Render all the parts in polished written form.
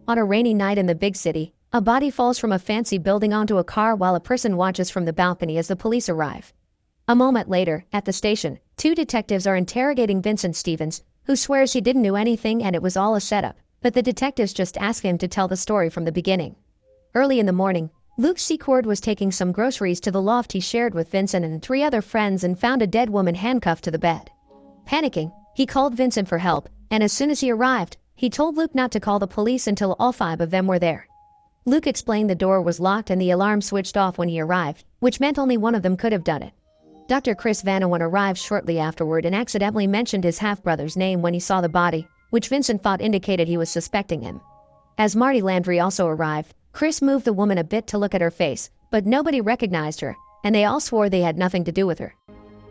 On a rainy night in the big city, a body falls from a fancy building onto a car while a person watches from the balcony as the police arrive. A moment later, at the station, two detectives are interrogating Vincent Stevens, who swears he didn't do anything and it was all a setup, but the detectives just ask him to tell the story from the beginning. Early in the morning, Luke Secord was taking some groceries to the loft he shared with Vincent and three other friends and found a dead woman handcuffed to the bed. Panicking, he called Vincent for help, and as soon as he arrived, he told Luke not to call the police until all five of them were there. Luke explained the door was locked and the alarm switched off when he arrived, which meant only one of them could have done it. Dr. Chris Vanawan arrived shortly afterward and accidentally mentioned his half-brother's name when he saw the body, which Vincent thought indicated he was suspecting him. As Marty Landry also arrived, Chris moved the woman a bit to look at her face, but nobody recognized her, and they all swore they had nothing to do with her.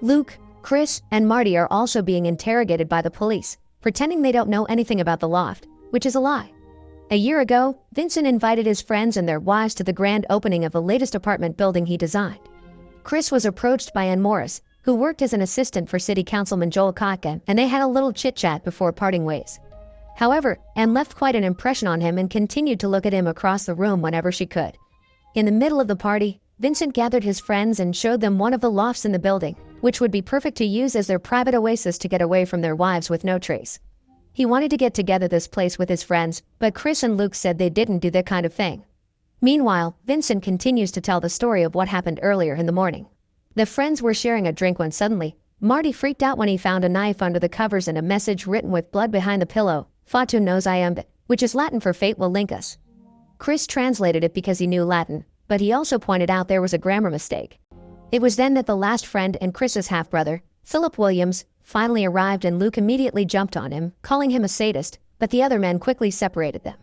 Luke, Chris, and Marty are also being interrogated by the police, pretending they don't know anything about the loft, which is a lie. A year ago, Vincent invited his friends and their wives to the grand opening of the latest apartment building he designed. Chris was approached by Ann Morris, who worked as an assistant for City Councilman Joel Kotka, and they had a little chit-chat before parting ways. However, Ann left quite an impression on him and continued to look at him across the room whenever she could. In the middle of the party, Vincent gathered his friends and showed them one of the lofts in the building, which would be perfect to use as their private oasis to get away from their wives with no trace. He wanted to get together this place with his friends, but Chris and Luke said they didn't do that kind of thing. Meanwhile, Vincent continues to tell the story of what happened earlier in the morning. The friends were sharing a drink when suddenly, Marty freaked out when he found a knife under the covers and a message written with blood behind the pillow, Fatu nos iambit, which is Latin for fate will link us. Chris translated it because he knew Latin, but he also pointed out there was a grammar mistake. It was then that the last friend and Chris's half-brother, Philip Williams, finally arrived and Luke immediately jumped on him, calling him a sadist, but the other men quickly separated them.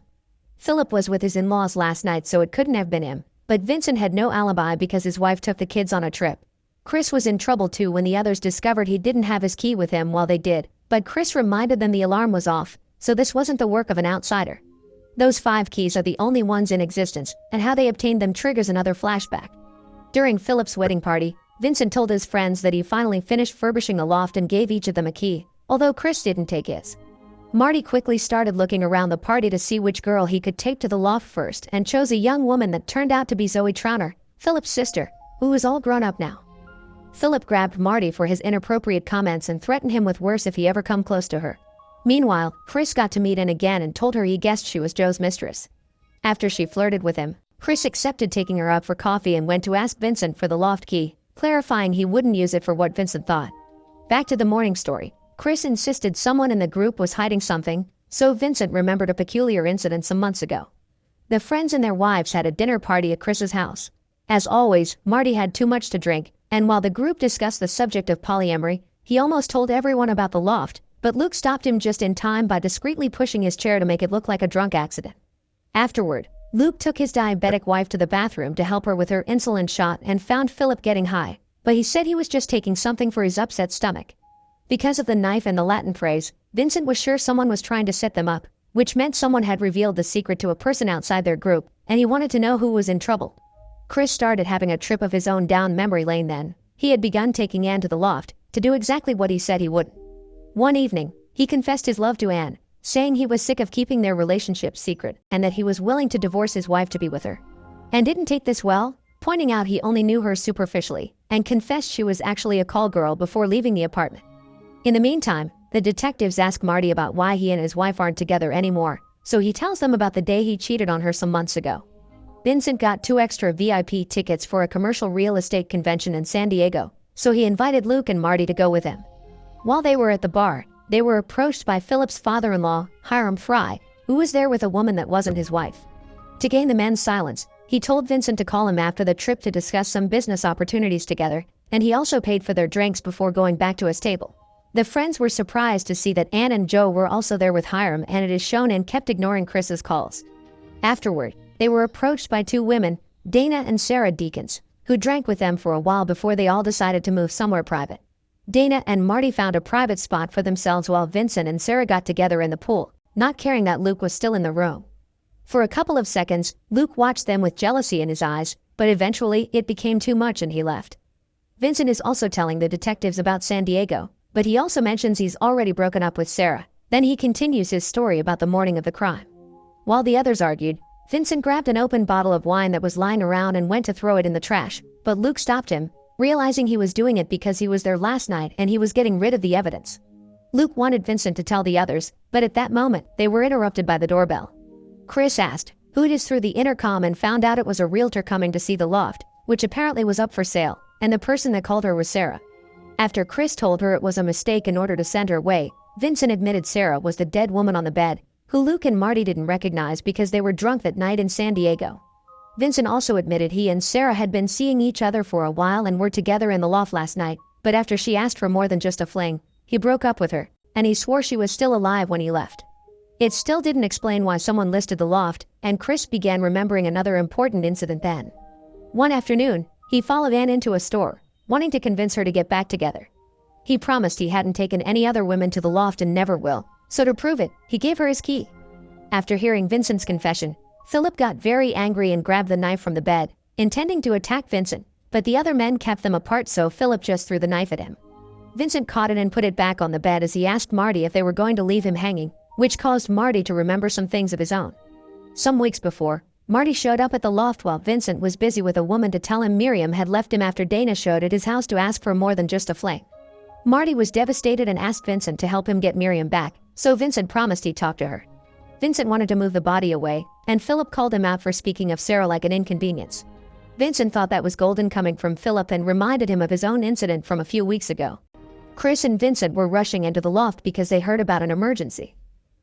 Philip was with his in-laws last night so it couldn't have been him, but Vincent had no alibi because his wife took the kids on a trip. Chris was in trouble too when the others discovered he didn't have his key with him while they did, but Chris reminded them the alarm was off, so this wasn't the work of an outsider. Those 5 keys are the only ones in existence, and how they obtained them triggers another flashback. During Philip's wedding party, Vincent told his friends that he finally finished furbishing the loft and gave each of them a key, although Chris didn't take his. Marty quickly started looking around the party to see which girl he could take to the loft first and chose a young woman that turned out to be Zoe Trauner, Philip's sister, who was all grown up now. Philip grabbed Marty for his inappropriate comments and threatened him with worse if he ever come close to her. Meanwhile, Chris got to meet Ann again and told her he guessed she was Joe's mistress. After she flirted with him, Chris accepted taking her out for coffee and went to ask Vincent for the loft key, clarifying he wouldn't use it for what Vincent thought. Back to the morning story. Chris insisted someone in the group was hiding something, so Vincent remembered a peculiar incident some months ago. The friends and their wives had a dinner party at Chris's house. As always, Marty had too much to drink, and while the group discussed the subject of polyamory, he almost told everyone about the loft, but Luke stopped him just in time by discreetly pushing his chair to make it look like a drunk accident. Afterward, Luke took his diabetic wife to the bathroom to help her with her insulin shot and found Philip getting high, but he said he was just taking something for his upset stomach. Because of the knife and the Latin phrase, Vincent was sure someone was trying to set them up, which meant someone had revealed the secret to a person outside their group, and he wanted to know who was in trouble. Chris started having a trip of his own down memory lane then. He had begun taking Ann to the loft, to do exactly what he said he wouldn't. One evening, he confessed his love to Ann, saying he was sick of keeping their relationship secret and that he was willing to divorce his wife to be with her. Ann didn't take this well, pointing out he only knew her superficially, and confessed she was actually a call girl before leaving the apartment. In the meantime, the detectives ask Marty about why he and his wife aren't together anymore, so he tells them about the day he cheated on her some months ago. Vincent got 2 extra VIP tickets for a commercial real estate convention in San Diego, so he invited Luke and Marty to go with him. While they were at the bar, they were approached by Philip's father-in-law, Hiram Fry, who was there with a woman that wasn't his wife. To gain the men's silence, he told Vincent to call him after the trip to discuss some business opportunities together, and he also paid for their drinks before going back to his table. The friends were surprised to see that Ann and Joe were also there with Hiram, and it is shown Ann kept ignoring Chris's calls. Afterward, they were approached by 2 women, Dana and Sarah Deakins, who drank with them for a while before they all decided to move somewhere private. Dana and Marty found a private spot for themselves while Vincent and Sarah got together in the pool, not caring that Luke was still in the room. For a couple of seconds, Luke watched them with jealousy in his eyes, but eventually it became too much and he left. Vincent is also telling the detectives about San Diego, but he also mentions he's already broken up with Sarah. Then he continues his story about the morning of the crime. While the others argued, Vincent grabbed an open bottle of wine that was lying around and went to throw it in the trash, but Luke stopped him, realizing he was doing it because he was there last night and he was getting rid of the evidence. Luke wanted Vincent to tell the others, but at that moment, they were interrupted by the doorbell. Chris asked who it is through the intercom and found out it was a realtor coming to see the loft, which apparently was up for sale, and the person that called her was Sarah. After Chris told her it was a mistake in order to send her away, Vincent admitted Sarah was the dead woman on the bed, who Luke and Marty didn't recognize because they were drunk that night in San Diego. Vincent also admitted he and Sarah had been seeing each other for a while and were together in the loft last night, but after she asked for more than just a fling, he broke up with her, and he swore she was still alive when he left. It still didn't explain why someone listed the loft, and Chris began remembering another important incident then. One afternoon, he followed Anne into a store, wanting to convince her to get back together. He promised he hadn't taken any other women to the loft and never will, so to prove it, he gave her his key. After hearing Vincent's confession, Philip got very angry and grabbed the knife from the bed, intending to attack Vincent, but the other men kept them apart, so Philip just threw the knife at him. Vincent caught it and put it back on the bed as he asked Marty if they were going to leave him hanging, which caused Marty to remember some things of his own. Some weeks before, Marty showed up at the loft while Vincent was busy with a woman to tell him Miriam had left him after Dana showed at his house to ask for more than just a fling. Marty was devastated and asked Vincent to help him get Miriam back, so Vincent promised he'd talk to her. Vincent wanted to move the body away, and Philip called him out for speaking of Sarah like an inconvenience. Vincent thought that was golden coming from Philip and reminded him of his own incident from a few weeks ago. Chris and Vincent were rushing into the loft because they heard about an emergency.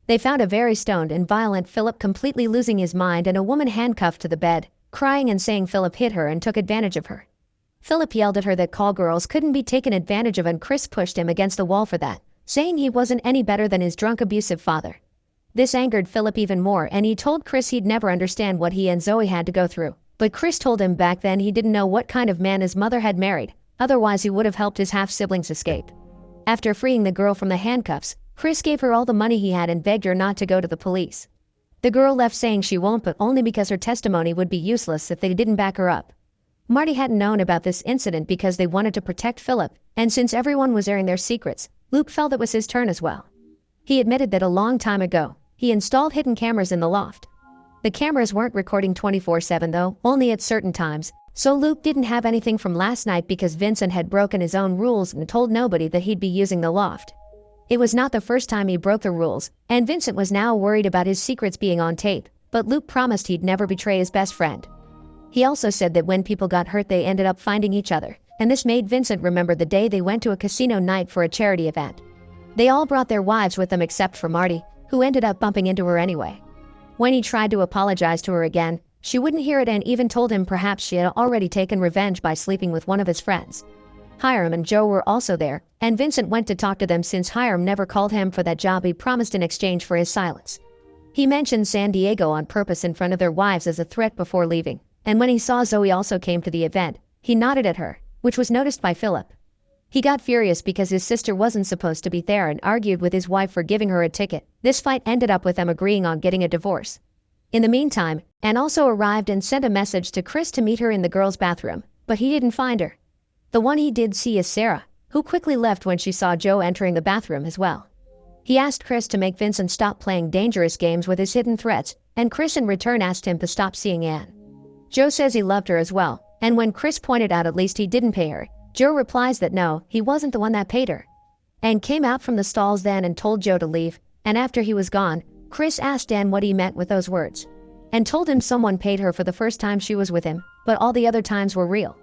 They found a very stoned and violent Philip completely losing his mind and a woman handcuffed to the bed, crying and saying Philip hit her and took advantage of her. Philip yelled at her that call girls couldn't be taken advantage of, and Chris pushed him against the wall for that, saying he wasn't any better than his drunk abusive father. This angered Philip even more, and he told Chris he'd never understand what he and Zoe had to go through, but Chris told him back then he didn't know what kind of man his mother had married, otherwise he would have helped his half-siblings escape. After freeing the girl from the handcuffs, Chris gave her all the money he had and begged her not to go to the police. The girl left saying she won't, but only because her testimony would be useless if they didn't back her up. Marty hadn't known about this incident because they wanted to protect Philip, and since everyone was airing their secrets, Luke felt it was his turn as well. He admitted that a long time ago, he installed hidden cameras in the loft. The cameras weren't recording 24/7 though, only at certain times, so Luke didn't have anything from last night because Vincent had broken his own rules and told nobody that he'd be using the loft. It was not the first time he broke the rules, and Vincent was now worried about his secrets being on tape, but Luke promised he'd never betray his best friend. He also said that when people got hurt they ended up finding each other, and this made Vincent remember the day they went to a casino night for a charity event. They all brought their wives with them except for Marty, who ended up bumping into her anyway. When he tried to apologize to her again, she wouldn't hear it and even told him perhaps she had already taken revenge by sleeping with one of his friends. Hiram and Joe were also there, and Vincent went to talk to them since Hiram never called him for that job he promised in exchange for his silence. He mentioned San Diego on purpose in front of their wives as a threat before leaving, and when he saw Zoe also came to the event, he nodded at her, which was noticed by Philip. He got furious because his sister wasn't supposed to be there and argued with his wife for giving her a ticket. This fight ended up with them agreeing on getting a divorce. In the meantime, Anne also arrived and sent a message to Chris to meet her in the girls' bathroom, but he didn't find her. The one he did see is Sarah, who quickly left when she saw Joe entering the bathroom as well. He asked Chris to make Vincent stop playing dangerous games with his hidden threats, and Chris in return asked him to stop seeing Anne. Joe says he loved her as well, and when Chris pointed out at least he didn't pay her, Joe replies that no, he wasn't the one that paid her. Anne came out from the stalls then and told Joe to leave, and after he was gone, Chris asked Anne what he meant with those words, and told him someone paid her for the first time she was with him, but all the other times were real.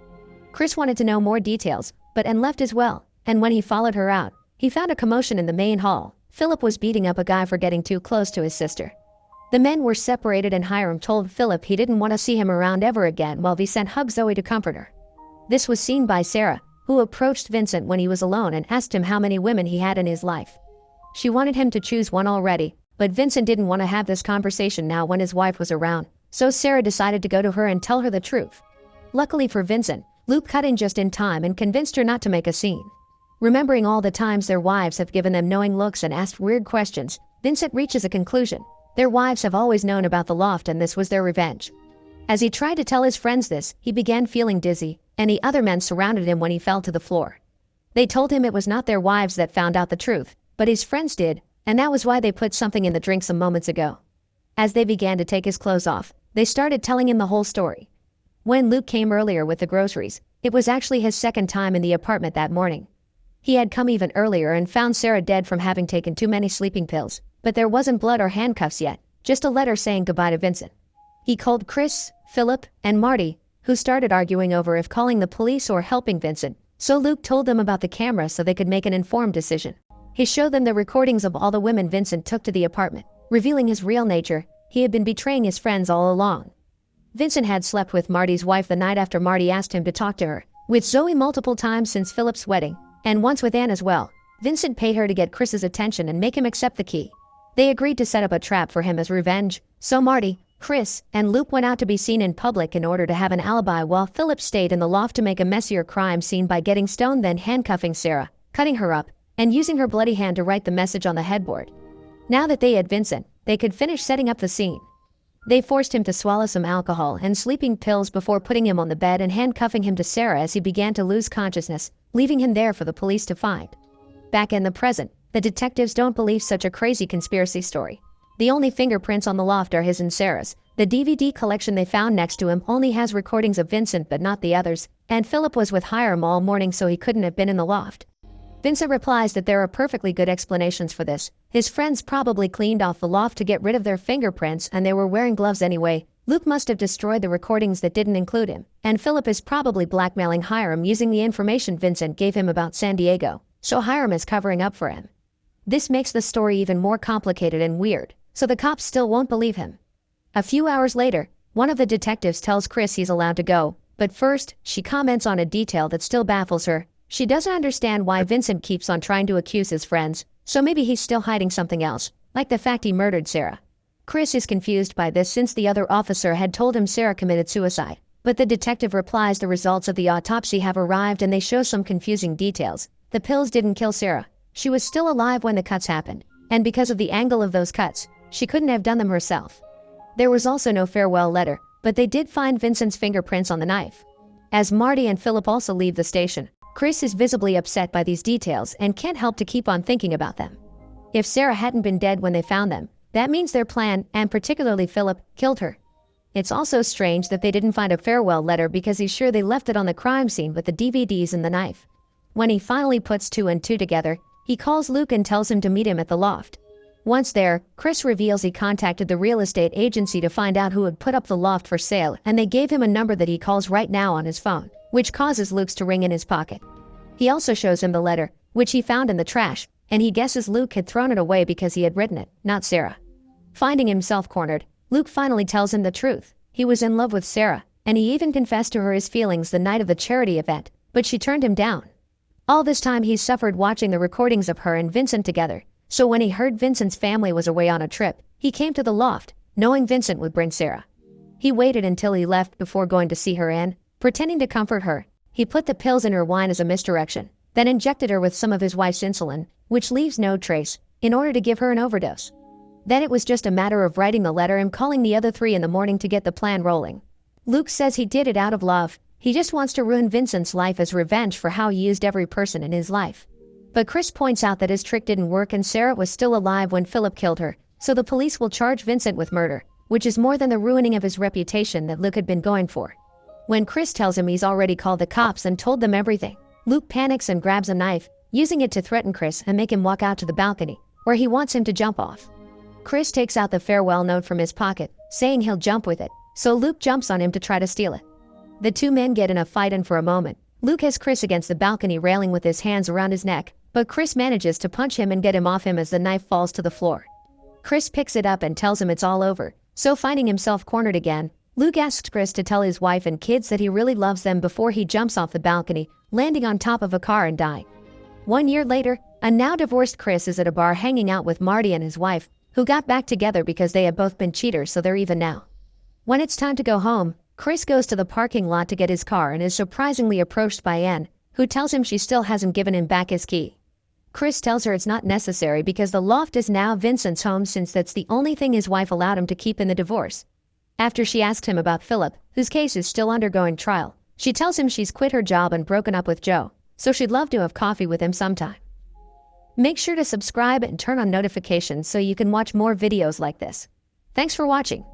Chris wanted to know more details, but Anne left as well, and when he followed her out, he found a commotion in the main hall. Philip was beating up a guy for getting too close to his sister. The men were separated and Hiram told Philip he didn't want to see him around ever again while Vincent hugged Zoe to comfort her. This was seen by Sarah, who approached Vincent when he was alone and asked him how many women he had in his life. She wanted him to choose one already, but Vincent didn't want to have this conversation now when his wife was around, so Sarah decided to go to her and tell her the truth. Luckily for Vincent, Luke cut in just in time and convinced her not to make a scene. Remembering all the times their wives have given them knowing looks and asked weird questions, Vincent reaches a conclusion. Their wives have always known about the loft and this was their revenge. As he tried to tell his friends this, he began feeling dizzy, and the other men surrounded him when he fell to the floor. They told him it was not their wives that found out the truth, but his friends did, and that was why they put something in the drink some moments ago. As they began to take his clothes off, they started telling him the whole story. When Luke came earlier with the groceries, it was actually his second time in the apartment that morning. He had come even earlier and found Sarah dead from having taken too many sleeping pills, but there wasn't blood or handcuffs yet, just a letter saying goodbye to Vincent. He called Chris, Philip, and Marty, who started arguing over if calling the police or helping Vincent, so Luke told them about the camera so they could make an informed decision. He showed them the recordings of all the women Vincent took to the apartment, revealing his real nature. He had been betraying his friends all along. Vincent had slept with Marty's wife the night after Marty asked him to talk to her, with Zoe multiple times since Philip's wedding, and once with Anne as well. Vincent paid her to get Chris's attention and make him accept the key. They agreed to set up a trap for him as revenge, so Marty, Chris, and Luke went out to be seen in public in order to have an alibi while Philip stayed in the loft to make a messier crime scene by getting stoned, then handcuffing Sarah, cutting her up, and using her bloody hand to write the message on the headboard. Now that they had Vincent, they could finish setting up the scene. They forced him to swallow some alcohol and sleeping pills before putting him on the bed and handcuffing him to Sarah as he began to lose consciousness, leaving him there for the police to find. Back in the present, the detectives don't believe such a crazy conspiracy story. The only fingerprints on the loft are his and Sarah's. The DVD collection they found next to him only has recordings of Vincent but not the others, and Philip was with Hiram all morning so he couldn't have been in the loft. Vincent replies that there are perfectly good explanations for this. His friends probably cleaned off the loft to get rid of their fingerprints and they were wearing gloves anyway. Luke must have destroyed the recordings that didn't include him, and Philip is probably blackmailing Hiram using the information Vincent gave him about San Diego, so Hiram is covering up for him. This makes the story even more complicated and weird, so the cops still won't believe him. A few hours later, one of the detectives tells Chris he's allowed to go, but first, she comments on a detail that still baffles her. She doesn't understand why Vincent keeps on trying to accuse his friends, so maybe he's still hiding something else, like the fact he murdered Sarah. Chris is confused by this since the other officer had told him Sarah committed suicide, but the detective replies the results of the autopsy have arrived and they show some confusing details. The pills didn't kill Sarah. She was still alive when the cuts happened, and because of the angle of those cuts, she couldn't have done them herself. There was also no farewell letter, but they did find Vincent's fingerprints on the knife. As Marty and Philip also leave the station, Chris is visibly upset by these details and can't help to keep on thinking about them. If Sarah hadn't been dead when they found them, that means their plan, and particularly Philip, killed her. It's also strange that they didn't find a farewell letter because he's sure they left it on the crime scene with the DVDs and the knife. When he finally puts two and two together, he calls Luke and tells him to meet him at the loft. Once there, Chris reveals he contacted the real estate agency to find out who had put up the loft for sale, and they gave him a number that he calls right now on his phone, which causes Luke's to ring in his pocket. He also shows him the letter, which he found in the trash, and he guesses Luke had thrown it away because he had written it, not Sarah. Finding himself cornered, Luke finally tells him the truth. He was in love with Sarah, and he even confessed to her his feelings the night of the charity event, but she turned him down. All this time he's suffered watching the recordings of her and Vincent together, so when he heard Vincent's family was away on a trip, he came to the loft, knowing Vincent would bring Sarah. He waited until he left before going to see her and, pretending to comfort her, he put the pills in her wine as a misdirection, then injected her with some of his wife's insulin, which leaves no trace, in order to give her an overdose. Then it was just a matter of writing the letter and calling the other three in the morning to get the plan rolling. Luke says he did it out of love. He just wants to ruin Vincent's life as revenge for how he used every person in his life. But Chris points out that his trick didn't work and Sarah was still alive when Philip killed her, so the police will charge Vincent with murder, which is more than the ruining of his reputation that Luke had been going for. When Chris tells him he's already called the cops and told them everything, Luke panics and grabs a knife, using it to threaten Chris and make him walk out to the balcony, where he wants him to jump off. Chris takes out the farewell note from his pocket, saying he'll jump with it, so Luke jumps on him to try to steal it. The two men get in a fight and for a moment, Luke has Chris against the balcony railing with his hands around his neck, but Chris manages to punch him and get him off him as the knife falls to the floor. Chris picks it up and tells him it's all over, so finding himself cornered again, Luke asks Chris to tell his wife and kids that he really loves them before he jumps off the balcony, landing on top of a car and dying. 1 year later, a now divorced Chris is at a bar hanging out with Marty and his wife, who got back together because they had both been cheaters, so they're even now. When it's time to go home, Chris goes to the parking lot to get his car and is surprisingly approached by Anne, who tells him she still hasn't given him back his key. Chris tells her it's not necessary because the loft is now Vincent's home since that's the only thing his wife allowed him to keep in the divorce. After she asks him about Philip, whose case is still undergoing trial, she tells him she's quit her job and broken up with Joe, so she'd love to have coffee with him sometime. Make sure to subscribe and turn on notifications so you can watch more videos like this. Thanks for watching.